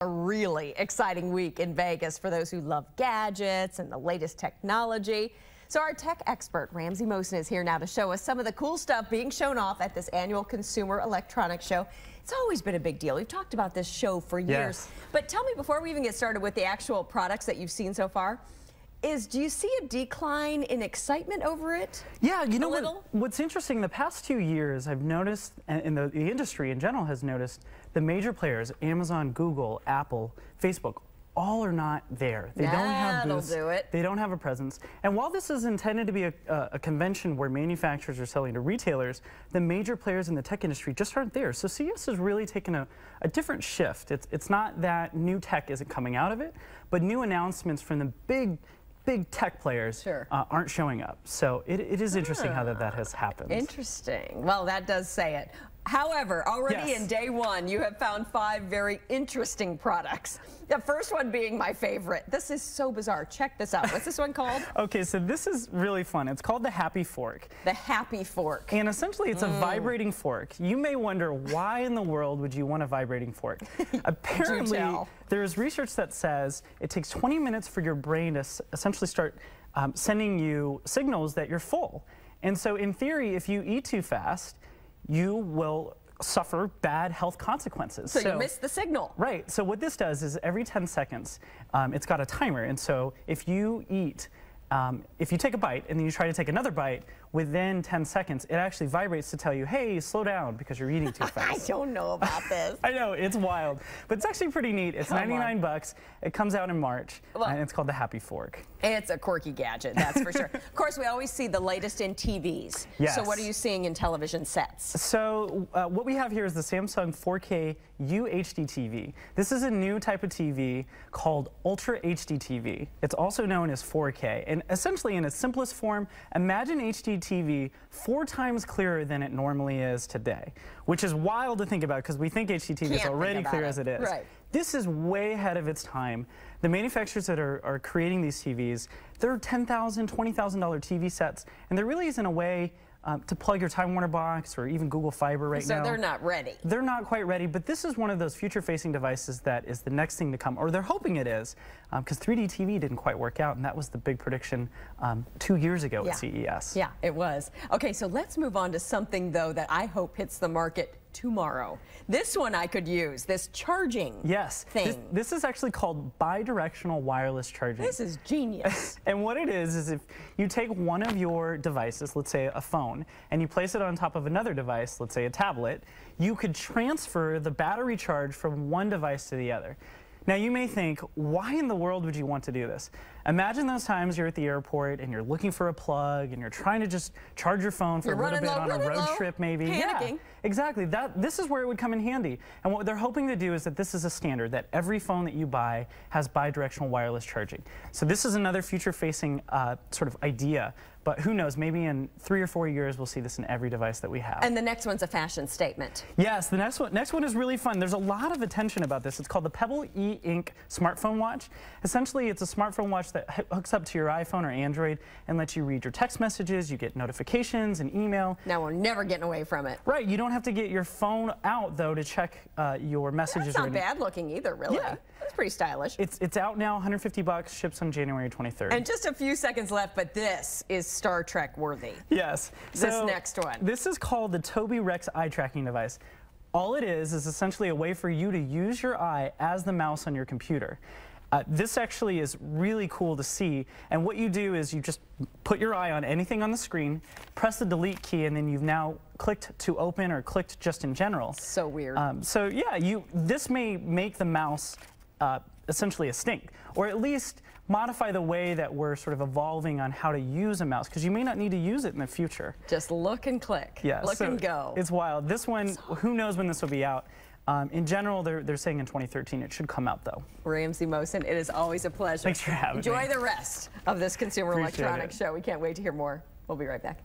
A really exciting week in Vegas for those who love gadgets and the latest technology. So our tech expert, Ramsey Mohsen, is here now to show us some of the cool stuff being shown off at this annual Consumer Electronics Show. It's always been a big deal. We've talked about this show for years. But tell me, before we even get started with the actual products that you've seen so far, do you see a decline in excitement over it? Yeah, you know what's interesting, the past 2 years I've noticed, and the industry in general has noticed, the major players, Amazon, Google, Apple, Facebook, all are not there. They don't have booths. They don't have a presence. And while this is intended to be a convention where manufacturers are selling to retailers, the major players in the tech industry just aren't there. So CES has really taken a different shift. It's not that new tech isn't coming out of it, but new announcements from the big tech players aren't showing up. So it is interesting how that has happened. Interesting. Well, that does say it. However, already in day one, you have found 5 very interesting products. The first one being my favorite. This is so bizarre. Check this out. What's this one called? Okay, so this is really fun. It's called the Happy Fork. The Happy Fork. And essentially, it's a vibrating fork. You may wonder, why in the world would you want a vibrating fork? Apparently, there's research that says it takes 20 minutes for your brain to essentially start sending you signals that you're full. And so in theory, if you eat too fast, you will suffer bad health consequences. So you miss the signal. Right. So what this does is every 10 seconds, it's got a timer. And so if you eat, if you take a bite and then you try to take another bite, within 10 seconds, it actually vibrates to tell you, hey, slow down because you're eating too fast. I don't know about this. I know, it's wild. But it's actually pretty neat. It's 99 bucks. It comes out in March, and it's called the Happy Fork. It's a quirky gadget, that's for sure. Of course, we always see the latest in TVs. Yes. So what are you seeing in television sets? So what we have here is the Samsung 4K UHD TV. This is a new type of TV called Ultra HD TV. It's also known as 4K. And essentially, in its simplest form, imagine HD TV 4 times clearer than it normally is today, which is wild to think about because we think HD TV is already clear as it is. Right. This is way ahead of its time. The manufacturers that are creating these TVs, they're $10,000, $20,000 TV sets, and there really isn't a way to plug your Time Warner box or even Google Fiber now. So they're not ready. They're not quite ready, but this is one of those future-facing devices that is the next thing to come, or they're hoping it is, because 3D TV didn't quite work out, and that was the big prediction 2 years ago at CES. Yeah, it was. Okay, so let's move on to something, though, that I hope hits the market tomorrow. This one I could use, this charging thing. This is actually called bidirectional wireless charging. This is genius. And what it is if you take one of your devices, let's say a phone, and you place it on top of another device, let's say a tablet, you could transfer the battery charge from one device to the other. Now you may think, why in the world would you want to do this? Imagine those times you're at the airport and you're looking for a plug and you're trying to just charge your phone for a little bit on a road trip maybe. Panicking. Yeah, exactly. This is where it would come in handy. And what they're hoping to do is that this is a standard, that every phone that you buy has bidirectional wireless charging. So this is another future-facing sort of idea. But who knows, maybe in 3 or 4 years we'll see this in every device that we have. And the next one's a fashion statement. Yes, the next one is really fun. There's a lot of attention about this. It's called the Pebble E-Ink smartphone watch. Essentially, it's a smartphone watch that hooks up to your iPhone or Android and lets you read your text messages, you get notifications and email. Now we're never getting away from it. Right, you don't have to get your phone out, though, to check your messages. That's not bad looking either, really. Yeah. That's pretty stylish. It's out now, 150 bucks, ships on January 23rd. And just a few seconds left, but this is Star Trek worthy. Yes. This next one. This is called the Tobii Rex eye tracking device. All it is essentially a way for you to use your eye as the mouse on your computer. This actually is really cool to see, and what you do is you just put your eye on anything on the screen, press the delete key, and then you've now clicked to open or clicked just in general. So weird. So yeah, this may make the mouse essentially extinct, or at least modify the way that we're sort of evolving on how to use a mouse, because you may not need to use it in the future. Just look and click. Yeah, look and go. It's wild. This one, who knows when this will be out. In general, they're saying in 2013 it should come out, though. Ramsey Mohsen, it is always a pleasure. Thanks for having me. Enjoy the rest of this Consumer Electronics Show. We can't wait to hear more. We'll be right back.